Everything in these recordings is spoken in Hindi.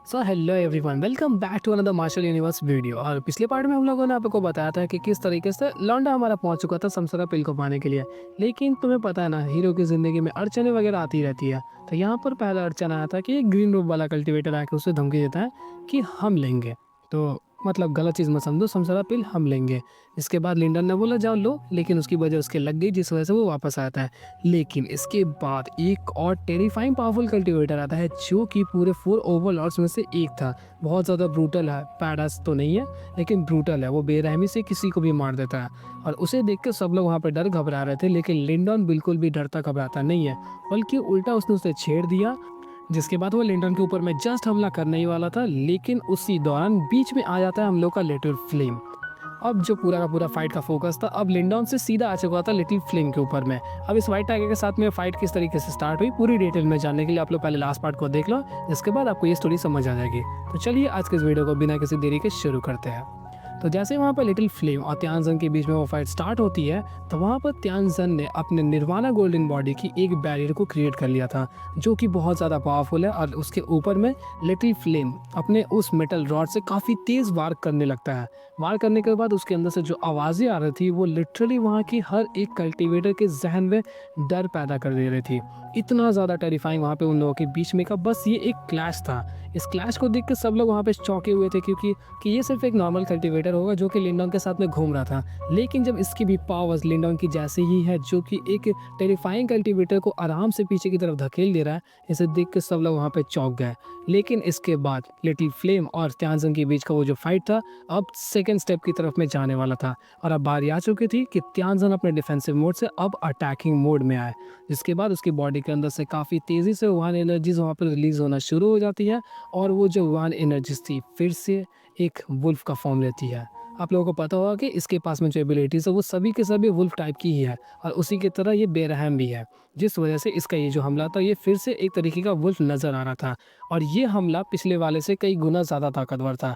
So hello everyone, welcome back to another Marshal Universe video. और पिछले पार्ट में हम लोगों ने आपको बताया था कि किस तरीके से लौंडा हमारा पहुंच चुका था समसरा पिल को पाने के लिए। लेकिन तुम्हें पता है ना, हीरो की ज़िंदगी में अड़चने वगैरह आती रहती है। तो यहाँ पर पहला अड़चन आया था कि ग्रीन रूप वाला कल्टिवेटर आके उसे धमकी देता है कि हम लेंगे। तो मतलब गलत चीज़ मत समझो, समसरा पिल हम लेंगे। इसके बाद लिंडन ने बोला जाओ लो, लेकिन उसकी वजह उसके लग गई, जिस वजह से वो वापस आता है। लेकिन इसके बाद एक और टेरिफाइंग पावरफुल कल्टिवेटर आता है जो कि पूरे 4 ओवरलॉर्ड्स में से एक था। बहुत ज़्यादा ब्रूटल है, पैडास तो नहीं है लेकिन ब्रूटल है। वो बेरहमी से किसी को भी मार देता है और उसे देख के सब लोग वहाँ पर डर घबरा रहे थे। लेकिन लिंडन बिल्कुल भी डरता घबराता नहीं है, बल्कि उल्टा उसने उसे छेड़ दिया। जिसके बाद वो लिंडन के ऊपर में जस्ट हमला करने ही वाला था, लेकिन उसी दौरान बीच में आ जाता है हम लोग का लिटिल फ्लेम। अब जो पूरा का पूरा फाइट का फोकस था अब लिंडॉन से सीधा आ चुका था लिटिल फ्लेम के ऊपर में। अब इस व्हाइट टाइगर के साथ में फाइट किस तरीके से स्टार्ट हुई पूरी डिटेल में जानने के लिए आप लोग पहले लास्ट पार्ट को देख लो, जिसके बाद आपको ये स्टोरी समझ आ जाएगी। तो चलिए आज के इस वीडियो को बिना किसी देरी के शुरू करते हैं। तो जैसे वहाँ पर लिटिल फ्लेम और त्यानजन के बीच में वो फाइट स्टार्ट होती है, तो वहाँ पर त्यानजन ने अपने निर्वाणा गोल्डन बॉडी की एक बैरियर को क्रिएट कर लिया था जो कि बहुत ज़्यादा पावरफुल है। और उसके ऊपर में लिटिल फ्लेम अपने उस मेटल रॉड से काफ़ी तेज़ वार करने लगता है। वार करने के बाद उसके अंदर से जो आवाज़ें आ रही थी वो लिटरली वहाँ की हर एक कल्टिवेटर के जहन में डर पैदा कर दे रही थी। इतना ज़्यादा टेरिफाइंग वहाँ पे उन लोगों के बीच में का बस ये एक क्लैश था। इस क्लैश को देख के सब लोग वहाँ पे चौंके हुए थे, क्योंकि कि ये सिर्फ एक नॉर्मल कल्टिवेटर होगा जो कि लिंडॉन के साथ में घूम रहा था। लेकिन जब इसकी भी पावर्स लिंडॉन की जैसे ही है, जो कि एक टेरिफाइंग कल्टिवेटर को आराम से पीछे की तरफ धकेल दे रहा है, इसे देख के सब लोग वहाँ पे चौंक गए। लेकिन इसके बाद लिटिल फ्लेम और त्यानजन के बीच का वो जो फाइट था अब सेकेंड स्टेप की तरफ में जाने वाला था। और अब बारी आ चुकी थी कि त्यानजन अपने डिफेंसिव मोड से अब अटैकिंग मोड में आए। जिसके बाद उसकी बॉडी के अंदर से काफ़ी तेज़ी से वन एनर्जीज वहाँ पर रिलीज होना शुरू हो जाती है। और वो जो वन एनर्जीज थी फिर से एक वुल्फ का फॉर्म लेती है। आप लोगों को पता होगा कि इसके पास में जो एबिलिटीज़ है वो सभी के सभी वुल्फ टाइप की ही है, और उसी की तरह ये बेरहम भी है। जिस वजह से इसका ये जो हमला था ये फिर से एक तरीके का वुल्फ नज़र आ रहा था, और ये हमला पिछले वाले से कई गुना ज़्यादा ताकतवर था।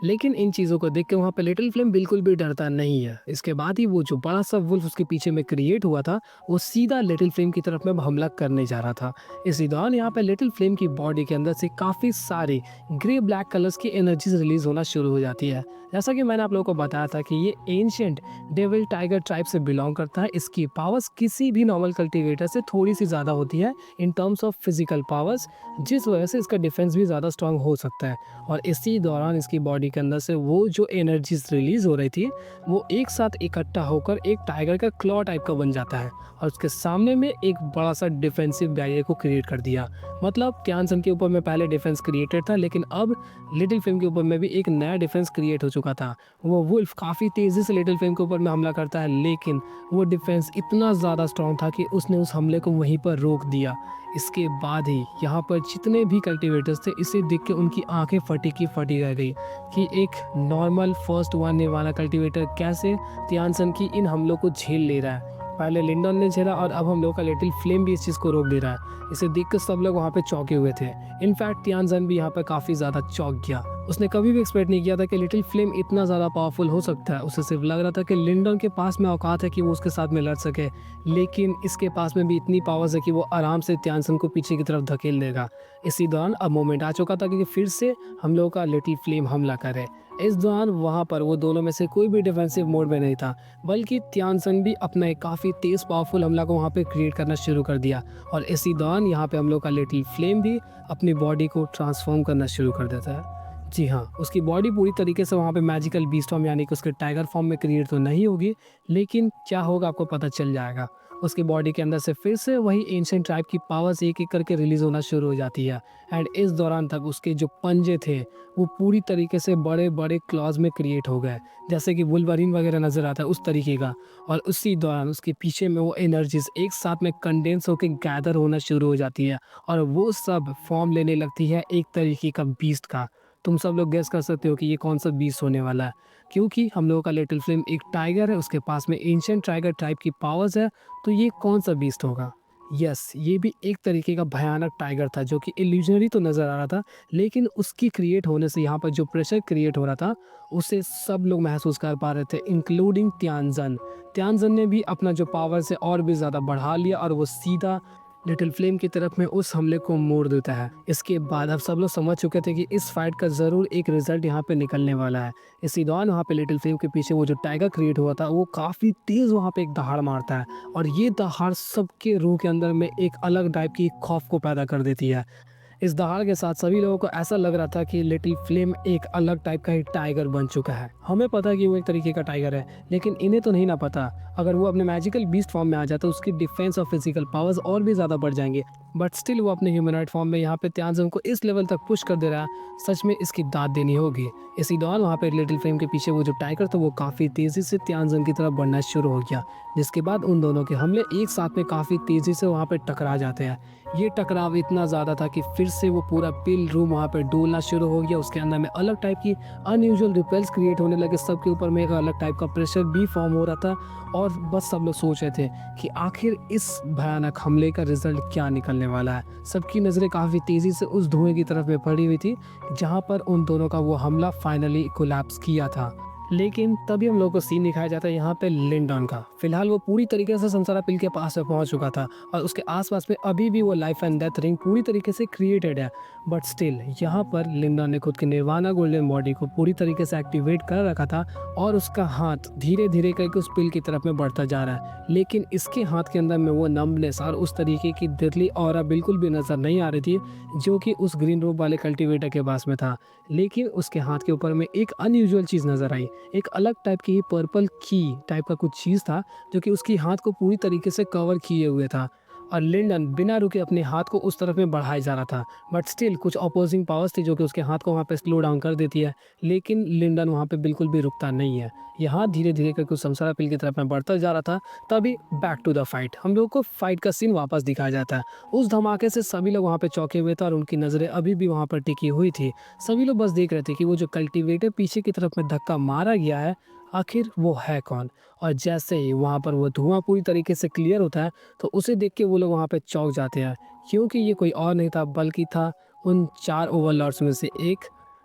लेकिन इन चीज़ों को देख के वहाँ पे लिटिल फ्लेम बिल्कुल भी डरता नहीं है। इसके बाद ही वो जो बड़ा सा वुल्फ उसके पीछे में क्रिएट हुआ था वो सीधा लिटिल फ्लेम की तरफ में हमला करने जा रहा था। इसी दौरान यहाँ पे लिटिल फ्लेम की बॉडी के अंदर से काफ़ी सारी ग्रे ब्लैक कलर्स की एनर्जीज रिलीज होना शुरू हो जाती है। जैसा कि मैंने आप लोगों को बताया था कि ये एंशिएंट डेविल टाइगर ट्राइब से बिलोंग करता है। इसकी पावर्स किसी भी नॉर्मल कल्टिवेटर से थोड़ी सी ज़्यादा होती है in terms of physical powers, जिस वजह से इसका डिफेंस भी ज़्यादा स्ट्रांग हो सकता है। और इसी दौरान इसकी बॉडी के अंदर से वो जो एनर्जीज रिलीज हो रही थी वो एक साथ इकट्ठा होकर एक टाइगर का क्लॉ टाइप का बन जाता है, और उसके सामने में एक बड़ा सा डिफेंसिव बैरियर को क्रिएट कर दिया। मतलब त्यानसन के ऊपर में पहले डिफेंस क्रिएटेड था, लेकिन अब लिटिल फ्लेम के ऊपर में भी एक नया डिफेंस क्रिएट हो चुका था। वो वुल्फ काफ़ी तेज़ी से लिटिल फ्लेम के ऊपर में हमला करता है, लेकिन वो डिफेंस इतना ज़्यादा स्ट्रॉन्ग था कि उसने उस हमले को वहीं पर रोक दिया। इसके बाद ही यहाँ पर जितने भी कल्टिवेटर्स थे इसे देख के उनकी आंखें फटी की फटी रह गई कि एक नॉर्मल फर्स्ट वन वाला कल्टिवेटर कैसे त्यानसन की इन हमलों को झेल ले रहा है। पहले लिंडन ने झेला और अब हम लोग का लिटिल फ्लेम भी इस चीज़ को रोक दे रहा है। इसे देख कर सब लोग वहाँ पे चौंके हुए थे। इनफैक्ट त्यानसन भी यहाँ पर काफ़ी ज़्यादा चौंक गया। उसने कभी भी एक्सपेक्ट नहीं किया था कि लिटिल फ्लेम इतना ज़्यादा पावरफुल हो सकता है। उसे सिर्फ लग रहा था कि लिंडन के पास में औकात है कि वो उसके साथ में लड़ सके, लेकिन इसके पास में भी इतनी पावर्स है कि वो आराम से त्यानसन को पीछे की तरफ धकेल देगा। इसी दौरान अब मोमेंट आ चुका था कि फिर से हम लोगों का लिटिल फ्लेम हमला करे। इस दौरान वहाँ पर वो दोनों में से कोई भी डिफेंसिव मोड में नहीं था, बल्कि त्यानसन भी अपना एक काफ़ी तेज़ पावरफुल हमला को वहाँ पे क्रिएट करना शुरू कर दिया। और इसी दौरान यहाँ पे हम लोग का लिटिल फ्लेम भी अपनी बॉडी को ट्रांसफॉर्म करना शुरू कर देता है। जी हाँ, उसकी बॉडी पूरी तरीके से वहाँ पे मैजिकल बीस्ट फॉर्म यानी कि उसके टाइगर फॉर्म में क्रिएट तो नहीं होगी, लेकिन क्या होगा आपको पता चल जाएगा। उसकी बॉडी के अंदर से फिर से वही एंशिएंट ट्राइब की पावर्स एक एक करके रिलीज होना शुरू हो जाती है। एंड इस दौरान तक उसके जो पंजे थे वो पूरी तरीके से बड़े बड़े क्लॉज में क्रिएट हो गए, जैसे कि वुल्वरीन वगैरह नजर आता है उस तरीके का। और उसी दौरान उसके पीछे में वो एनर्जीज एक साथ में कंडेंस होकर गैदर होना शुरू हो जाती है, और वो सब फॉर्म लेने लगती है एक तरीके का बीस्ट का। तुम सब लोग गेस कर सकते हो कि ये कौन सा बीस्ट होने वाला है, क्योंकि हम लोगों का लिटिल फ्लेम एक टाइगर है, उसके पास में एंशिएंट टाइगर टाइप की पावर्स है। तो ये कौन सा बीस्ट होगा? यस, ये भी एक तरीके का भयानक टाइगर था जो कि इल्यूजनरी तो नज़र आ रहा था, लेकिन उसकी क्रिएट होने से यहाँ पर जो प्रेशर क्रिएट हो रहा था उसे सब लोग महसूस कर पा रहे थे, इंक्लूडिंग त्यानजन। त्यानजन ने भी अपना जो पावर से और भी ज़्यादा बढ़ा लिया और वो सीधा लिटिल फ्लेम की तरफ में उस हमले को मोड़ देता है। इसके बाद अब सब लोग समझ चुके थे कि इस फाइट का ज़रूर एक रिजल्ट यहाँ पे निकलने वाला है। इसी दौरान वहाँ पे लिटिल फ्लेम के पीछे वो जो टाइगर क्रिएट हुआ था वो काफ़ी तेज़ वहाँ पे एक दहाड़ मारता है, और ये दहाड़ सबके रूह के अंदर में एक अलग टाइप की खौफ को पैदा कर देती है। इस दहाड़ के साथ सभी लोगों को ऐसा लग रहा था कि लिटिल फ्लेम एक अलग टाइप का ही टाइगर बन चुका है। हमें पता है कि वो एक तरीके का टाइगर है, लेकिन इन्हें तो नहीं ना पता, अगर वो अपने मैजिकल बीस्ट फॉर्म में आ जाए तो उसकी डिफेंस और फिजिकल पावर्स और भी ज़्यादा बढ़ जाएंगे। बट स्टिल वो अपने ह्यूमनॉइड फॉर्म में यहाँ पे त्यांजन को इस लेवल तक पुश कर दे रहा है, सच में इसकी दाद देनी होगी। इसी दौरान वहाँ पे लिटिल फ्लेम के पीछे वो जो टाइगर था वो काफ़ी तेज़ी से त्यांजन की तरफ बढ़ना शुरू हो गया, जिसके बाद उन दोनों के हमले एक साथ में काफ़ी तेज़ी से वहाँ पे टकरा जाते हैं। ये टकराव इतना ज़्यादा था कि फिर से वो पूरा पिल रूम वहाँ पे डोलना शुरू हो गया। उसके अंदर में अलग टाइप की अनयूजुअल रिपेल्स क्रिएट होने लगे, सबके ऊपर में एक अलग टाइप का प्रेशर भी फॉर्म हो रहा था, और बस सब लोग सोच रहे थे कि आखिर इस भयानक हमले का रिजल्ट क्या निकलने वाला है। सबकी नज़रें काफ़ी तेज़ी से उस धुएं की तरफ में पड़ी हुई थी जहाँ पर उन दोनों का वो हमला फाइनली कोलैप्स किया था। लेकिन तभी हम लोगों को सीन दिखाया जाता है यहाँ पे लिंडन का। फिलहाल वो पूरी तरीके से संसारा पिल के पास में पहुंच चुका था, और उसके आसपास में अभी भी वो लाइफ एंड डेथ रिंग पूरी तरीके से क्रिएटेड है। बट स्टिल यहाँ पर लिंडन ने खुद की निर्वाणा गोल्डन बॉडी को पूरी तरीके से एक्टिवेट कर रखा था, और उसका हाथ धीरे धीरे करके उस पिल की तरफ में बढ़ता जा रहा है। लेकिन इसके हाथ के अंदर में वो नम्बनेस और उस तरीके की दिरली ऑरा बिल्कुल भी नज़र नहीं आ रही थी जो कि उस ग्रीन रोब वाले कल्टिवेटर के पास में था। लेकिन उसके हाथ के ऊपर में एक अनयूजुअल चीज़ नज़र आई। एक अलग टाइप की पर्पल की टाइप का कुछ चीज़ था जो कि उसकी हाथ को पूरी तरीके से कवर किए हुए था, और लिंडन बिना रुके अपने हाथ को उस तरफ में बढ़ाए जा रहा था। बट स्टिल कुछ अपोजिंग पावर्स थी जो कि उसके हाथ को वहाँ पे स्लो डाउन कर देती है, लेकिन लिंडन वहाँ पे बिल्कुल भी रुकता नहीं है। यह हाथ धीरे धीरे करके उस समसारा पिल की तरफ में बढ़ता जा रहा था। तभी बैक टू द फाइट, हम लोग को फाइट का सीन वापस दिखाया जाता है। उस धमाके से सभी लोग वहाँ पे चौंके हुए थे, और उनकी नज़रें अभी भी वहाँ पर टिकी हुई थी। सभी लोग बस देख रहे थे कि वो जो कल्टिवेटर पीछे की तरफ में धक्का मारा गया है, आखिर वो है कौन। और जैसे ही वहाँ पर वो धुआं पूरी तरीके से क्लियर होता है तो उसे देख के वो लोग वहाँ पे चौंक जाते हैं, क्योंकि ये कोई और नहीं था बल्कि था उन 4 ओवरलॉर्ड्स में से एक,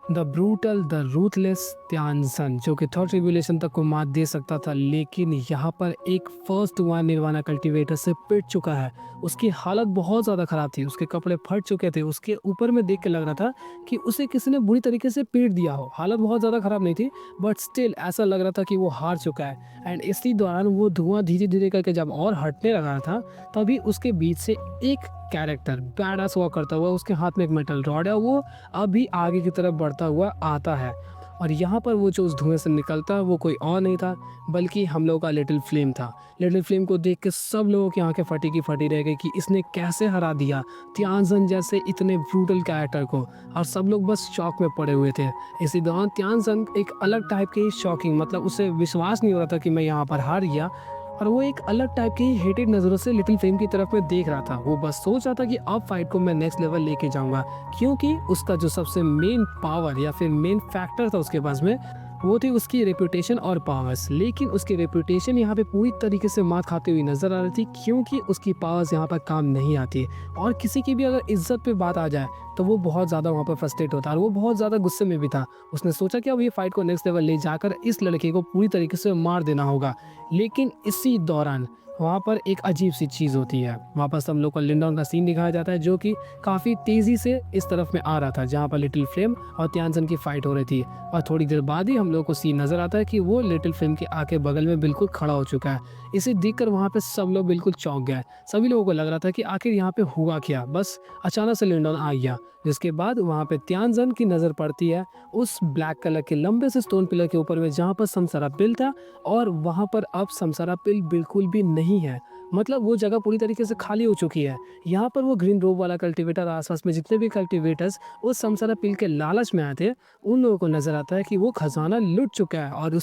द ब्रूटल द रूथलेस त्यांसन, जो कि थर्ड रिवोल्यूशन तक को मात दे सकता था, लेकिन यहाँ पर एक फर्स्ट वन निर्वाणा कल्टिवेटर से पिट चुका है। उसकी हालत बहुत ज़्यादा ख़राब थी, उसके कपड़े फट चुके थे, उसके ऊपर में देख के लग रहा था कि उसे किसी ने बुरी तरीके से पीट दिया हो। हालत बहुत ज़्यादा ख़राब नहीं थी, बट स्टिल ऐसा लग रहा था कि वो हार चुका है। एंड इसी दौरान वो धुआं धीरे धीरे करके जब और हटने लगा था, तभी उसके बीच से एक कैरेक्टर बैडास हुआ करता हुआ, उसके हाथ में एक मेटल रॉड है, वो अभी आगे की तरफ बढ़ता हुआ आता है। और यहाँ पर वो जो उस धुएं से निकलता है वो कोई और नहीं था बल्कि हम लोगों का लिटिल फ्लेम था। लिटिल फ्लेम को देख के सब लोगों की आंखें फटी की फटी रह गई कि इसने कैसे हरा दिया त्यांजन जैसे इतने ब्रूटल कैरेक्टर को, और सब लोग बस शॉक में पड़े हुए थे। इसी दौरान त्यांजन एक अलग टाइप के शॉकिंग, मतलब उसे विश्वास नहीं हो रहा था कि मैं यहाँ पर हार गया, और वो एक अलग टाइप की हेटेड नज़रों से लिटिल फ्लेम की तरफ में देख रहा था। वो बस सोच रहा था कि अब फाइट को मैं नेक्स्ट लेवल लेके जाऊंगा, क्योंकि उसका जो सबसे मेन पावर या फिर मेन फैक्टर था उसके पास में, वो थी उसकी रेपुटेशन और पावर्स। लेकिन उसकी रेपुटेशन यहाँ पे पूरी तरीके से मात खाती हुई नजर आ रही थी, क्योंकि उसकी पावर्स यहाँ पर काम नहीं आती, और किसी की भी अगर इज्जत पे बात आ जाए तो वो बहुत ज़्यादा वहाँ पर फ्रस्ट्रेट होता है, और वो बहुत ज़्यादा गुस्से में भी था। उसने सोचा कि अब ये फाइट को नेक्स्ट लेवल ले जाकर इस लड़के को पूरी तरीके से मार देना होगा। लेकिन इसी दौरान वहाँ पर एक अजीब सी चीज़ होती है। वापस हम लोग को लिंडन का सीन दिखाया जाता है जो कि काफ़ी तेज़ी से इस तरफ में आ रहा था जहाँ पर लिटिल फ्लेम और त्यांजन की फाइट हो रही थी, और थोड़ी देर बाद ही हम लोग को सीन नज़र आता है कि वो लिटिल फ्लेम के आके बगल में बिल्कुल खड़ा हो चुका है। इसे देखकर वहाँ पे सब लोग बिल्कुल चौंक गए। सभी लोगों को लग रहा था कि आखिर यहाँ पे हुआ क्या। बस अचानक से लिंडन आ गया, जिसके बाद वहाँ पे त्यांजन की नज़र पड़ती है उस ब्लैक कलर के लंबे से स्टोन पिलर के ऊपर में जहाँ पर समसारा पिल था, और वहाँ पर अब समसारा पिल बिल्कुल भी नहीं है। मतलब वो जगह पूरी तरीके से खाली हो चुकी है। यहाँ पर वो ग्रीन रोब वाला कल्टिवेटर, आसपास में जितने भी कल्टिवेटर्स उस समसारा पिल के लालच में आए थे, उन लोगों को नजर आता है कि वो खजाना लूट चुका है, और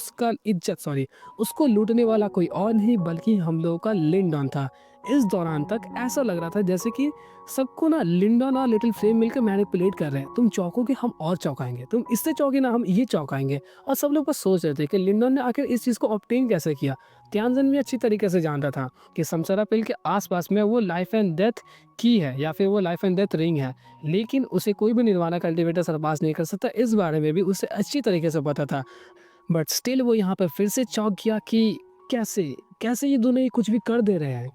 उसको लूटने वाला कोई और नहीं बल्कि हम लोगों का लिंडन था। इस दौरान तक ऐसा लग रहा था जैसे कि सबको ना लिंडन और लिटिल फ्लेम मिलकर मैनिपुलेट कर रहे हैं। तुम चौंकोगे हम और चौंकाएंगे, तुम इससे चौंके ना हम ये चौंकाएंगे। और सब लोग बस सोच रहे थे कि लिंडन ने आखिर इस चीज़ को ऑब्टेन कैसे किया। त्यांजन भी अच्छी तरीके से जानता था कि समसारा पिल के आसपास में वो लाइफ एंड डेथ की है या फिर वो लाइफ एंड डेथ रिंग है, लेकिन उसे कोई भी निर्वाणा कल्टिवेटर सरपास नहीं कर सकता। इस बारे में भी उसे अच्छी तरीके से पता था। बट स्टिल वो यहाँ पर फिर से चौंक गया कि कैसे कैसे ये दोनों ये कुछ भी कर दे रहे हैं।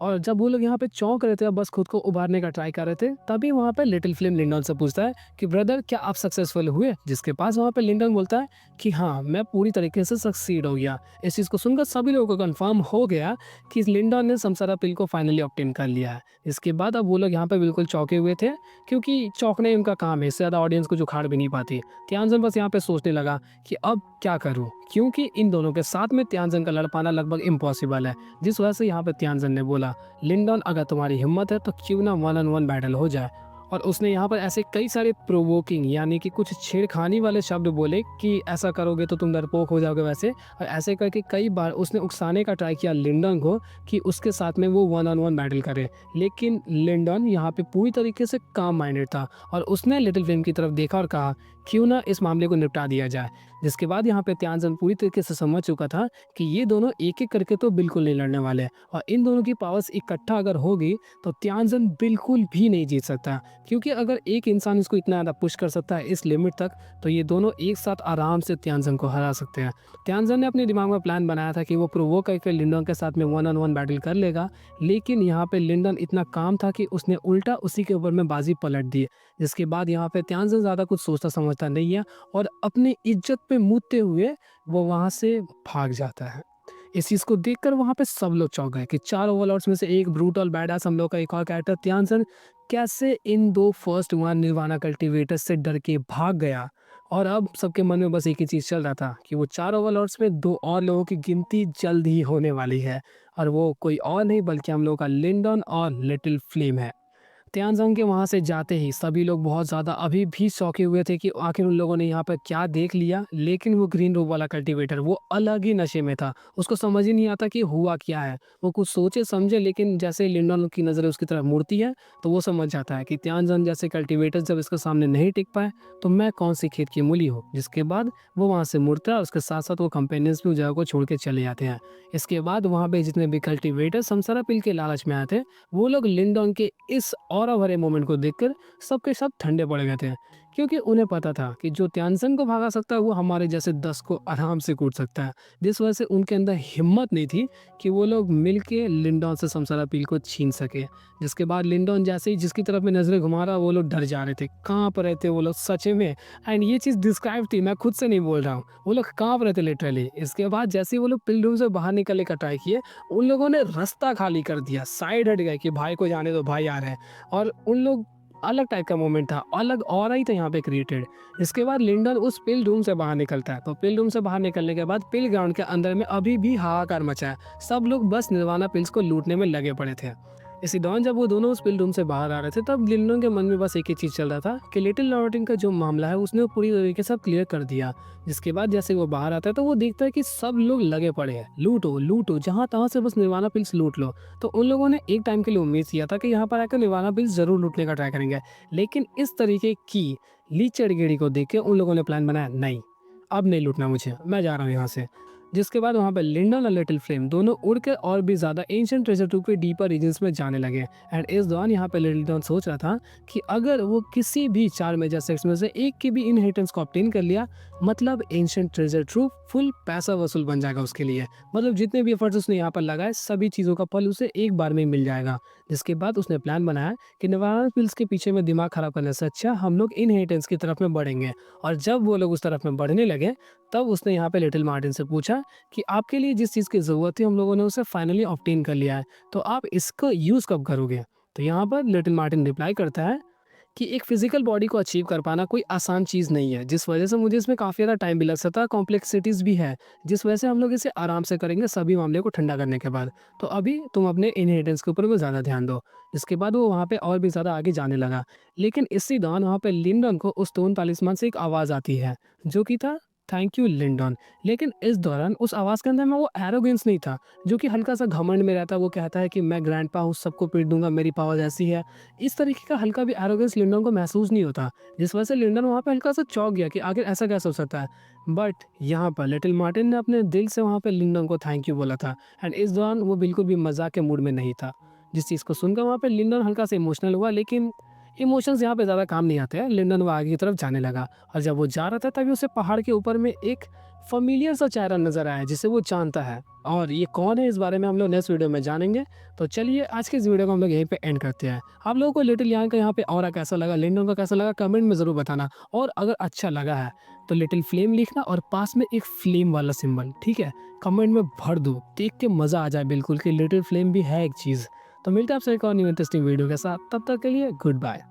और जब वो लोग यहाँ पे चौंक रहे थे और बस खुद को उभारने का ट्राई कर रहे थे, तभी वहाँ पे लिटिल फ्लेम लिंडन से पूछता है कि ब्रदर क्या आप सक्सेसफुल हुए? जिसके पास वहाँ पे लिंडन बोलता है कि हाँ, मैं पूरी तरीके से सक्सीड हो गया। इस चीज़ को सुनकर सभी लोगों को कन्फर्म हो गया कि लिंडन ने समसारा पिल को फाइनली ऑब्टेन कर लिया है। इसके बाद अब वो लोग यहाँ पे बिल्कुल चौंके हुए थे, क्योंकि चौंकना ही उनका काम है, इससे ज़्यादा ऑडियंस कुछ उखाड़ भी नहीं पाती। त्यानजन बस यहाँ पे सोचने लगा कि अब क्या करूँ? क्योंकि इन दोनों के साथ में त्यानजन का लड़ पाना लगभग इम्पॉसिबल है। जिस वजह से यहाँ पे त्यानजन ने बोला, लिंडन अगर तुम्हारी हिम्मत है तो क्यों ना वन ऑन वन बैटल हो जाए। और उसने यहाँ पर ऐसे कई सारे प्रोवोकिंग यानी कि कुछ छेड़खानी वाले शब्द बोले कि ऐसा करोगे तो तुम डरपोक हो जाओगे वैसे, और ऐसे करके कई बार उसने उकसाने का ट्राई किया लिंडन को कि उसके साथ में वो वन ऑन वन बैटल करे। लेकिन लिंडन यहाँ पे पूरी तरीके से काम माइंडेड था और उसने लिटिल फ्लेम की तरफ देखा और कहा क्यों ना इस मामले को निपटा दिया जाए। जिसके बाद यहाँ पे त्यानजन पूरी तरीके से समझ चुका था कि ये दोनों एक एक करके तो बिल्कुल नहीं लड़ने वाले, और इन दोनों की पावर्स इकट्ठा अगर होगी तो त्यानजन बिल्कुल भी नहीं जीत सकता। क्योंकि अगर एक इंसान इसको इतना ज़्यादा पुश कर सकता है इस लिमिट तक, तो ये दोनों एक साथ आराम से त्यानजन को हरा सकते हैं। त्यानजन ने अपने दिमाग में प्लान बनाया था कि वो प्रोवोक करके लिंडन के साथ में वन ऑन वन बैटल कर लेगा, लेकिन यहाँ पे लिंडन इतना काम था कि उसने उल्टा उसी के ऊपर में बाजी पलट दी। जिसके बाद यहाँ पे त्यानजन ज़्यादा कुछ सोचता समझता नहीं है और अपनी इज्जत पे मूतते हुए वो वहाँ से भाग जाता है। इस चीज़ को देखकर वहाँ पे सब लोग चौंक गए कि 4 ओवरलॉर्ड्स में से एक ब्रूटल बैडएस हम लोग का एक और कैरेक्टर त्यानसन कैसे इन 2 फर्स्ट वन निर्वाणा कल्टीवेटर्स से डर के भाग गया। और अब सबके मन में बस एक ही चीज़ चल रहा था कि वो 4 ओवरलॉर्ड्स में 2 और लोगों की गिनती जल्द ही होने वाली है, और वो कोई और नहीं बल्कि हम लोगों का लिंडन और लिटिल फ्लेम है। त्यानज़ोंग के वहाँ से जाते ही सभी लोग बहुत ज़्यादा अभी भी चौंके हुए थे कि आखिर उन लोगों ने यहाँ पर क्या देख लिया। लेकिन वो ग्रीन रूप वाला कल्टीवेटर वो अलग ही नशे में था, उसको समझ ही नहीं आता कि हुआ क्या है। वो कुछ सोचे समझे, लेकिन जैसे ही लिंडन की नज़र उसकी तरफ मुड़ती है तो वो समझ जाता है कि त्यानज़ोंग जैसे कल्टीवेटर जब इसके सामने नहीं टिक पाए तो मैं कौन सी खेत की मूली हूँ। जिसके बाद वो वहाँ से मुड़ता है और उसके साथ साथ वो कंपेनियंस भी उस जगह को छोड़ के चले जाते हैं। इसके बाद वहाँ पे जितने भी कल्टीवेटर समसारा पिल के लालच में आए थे, वो लोग लिंडोंग के इस ऑरा भरे मोमेंट को देखकर सब के सब ठंडे पड़ गए थे, क्योंकि उन्हें पता था कि जो त्यानसन को भगा सकता है वो हमारे जैसे 10 को आराम से कूट सकता है। जिस वजह से उनके अंदर हिम्मत नहीं थी कि वो लोग मिलके लिंडोन से समसारा पिल को छीन सके। जिसके बाद लिंडोन जैसे ही जिसकी तरफ में नजरें घुमा रहा, वो लोग डर जा रहे थे, कांप रहे थे वो लोग सच में। एंड ये चीज़ डिस्क्राइब थी, मैं खुद से नहीं बोल रहा हूँ, वो लोग कांप रहे थे लिटरली। इसके बाद जैसे ही वो लोग पिल रूम से बाहर निकलने का ट्राई किए, उन लोगों ने रास्ता खाली कर दिया, साइड हट गए कि भाई को जाने दो, भाई आ रहे हैं। और उन लोग अलग टाइप का मोमेंट था, अलग ऑरा ही था यहाँ पे क्रिएटेड। इसके बाद लिंडन उस पिल रूम से बाहर निकलता है, तो पिल रूम से बाहर निकलने के बाद पिल ग्राउंड के अंदर में अभी भी हाहाकार मचा है। सब लोग बस निर्वाणा पिल्स को लूटने में लगे पड़े थे। इसी दौरान जब वो दोनों उस पिल रूम से बाहर आ रहे थे, तब लिंडन के मन में बस एक ही चीज़ चल रहा था कि लिटिल लॉर्टिन का जो मामला है उसने वो पूरी तरीके से क्लियर कर दिया। जिसके बाद जैसे वो बाहर आता है तो वो देखता है कि सब लोग लगे पड़े हैं, लूटो लूटो जहाँ तहाँ से बस निर्वाणा पिल्स लूट लो। तो उन लोगों ने एक टाइम के लिए उम्मीद किया था कि यहाँ पर आकर निर्वाणा पिल्स जरूर लूटने का ट्राई करेंगे, लेकिन इस तरीके की लीचड़ गेड़ी को देख के उन लोगों ने प्लान बनाया, नहीं अब नहीं लूटना मुझे, मैं जा रहा हूँ यहाँ से। जिसके बाद वहाँ पे लिंडन और लिटिल फ्लेम दोनों उड़ के और भी ज़्यादा एंशिएंट ट्रेजर ट्रूप के डीपर रीजन्स में जाने लगे। एंड इस दौरान यहाँ पे लिंडन सोच रहा था कि अगर वो किसी भी 4 मेजर सेक्स में से एक की भी इनहेरिटेंस को ऑब्टेन कर लिया, मतलब एंशिएंट ट्रेजर ट्रूप फुल पैसा वसूल बन जाएगा उसके लिए। मतलब जितने भी एफर्ट्स उसने यहाँ पर लगाए, सभी चीज़ों का फल उसे एक बार में मिल जाएगा। जिसके बाद उसने प्लान बनाया कि निर्वाणा पिल्स के पीछे में दिमाग खराब करने से अच्छा हम लोग इनहेरिटेंस की तरफ में बढ़ेंगे। और जब वो लोग उस तरफ में बढ़ने लगे, तब उसने यहाँ पे लिटिल मार्टिन से पूछा कि आपके लिए जिस चीज़ की ज़रूरत थी हम लोगों ने उसे फाइनली ऑब्टेन कर लिया है, तो आप इसको यूज़ कब करोगे? तो यहाँ पर लिटिल मार्टिन रिप्लाई करता है कि एक फिजिकल बॉडी को अचीव कर पाना कोई आसान चीज़ नहीं है, जिस वजह से मुझे इसमें काफ़ी ज़्यादा टाइम भी लग सकता है, कॉम्प्लेक्सिटीज़ भी है, जिस वजह से हम लोग इसे आराम से करेंगे सभी मामले को ठंडा करने के बाद। तो अभी तुम अपने इनहेरिटेंस के ऊपर में ज़्यादा ध्यान दो। इसके बाद वो वहाँ पे और भी ज़्यादा आगे जाने लगा, लेकिन इसी दौरान वहाँ पे लिंडन को उस स्टोन तालिस्मान से एक आवाज़ आती है, जो कि था थैंक यू लिंडन। लेकिन इस दौरान उस आवाज़ के अंदर में वो एरोगेंस नहीं था, जो कि हल्का सा घमंड में रहता है। वो कहता है कि मैं ग्रैंडपा हूँ, सबको पीट दूंगा, मेरी पावर ऐसी है। इस तरीके का हल्का भी एरोगेंस लिंडन को महसूस नहीं होता, जिस वजह से लिंडन वहाँ पे हल्का सा चौंक गया कि आखिर ऐसा कैसे हो सकता है। बट यहाँ पर लिटिल मार्टिन ने अपने दिल से वहाँ पे लिंडन को थैंक यू बोला था, एंड इस दौरान वो बिल्कुल भी मजाक के मूड में नहीं था। जिस चीज़ को सुनकर वहाँ पे लिंडन हल्का सा इमोशनल हुआ, लेकिन इमोशंस यहाँ पे ज़्यादा काम नहीं आते हैं। लिंडन वो आगे की तरफ जाने लगा और जब वो जा रहा था तभी उसे पहाड़ के ऊपर में एक फ़ैमिलियर सा चेहरा नज़र आया जिसे वो जानता है। और ये कौन है इस बारे में हम लोग नेक्स्ट वीडियो में जानेंगे। तो चलिए आज के इस वीडियो को हम लोग यहीं पे एंड करते हैं। आप लोगों को लिटिल यांग का यहाँ पे ऑरा कैसा लगा, लिंडन का कैसा लगा कमेंट में ज़रूर बताना। और अगर अच्छा लगा है तो लिटिल फ्लेम लिखना और पास में एक फ्लेम वाला सिंबल, ठीक है, कमेंट में भर दो, देख के मज़ा आ जाए बिल्कुल कि लिटिल फ्लेम भी है एक चीज़। तो मिलते हैं आपसे एक और न्यू इंटरेस्टिंग वीडियो के साथ, तब तक के लिए गुड बाय।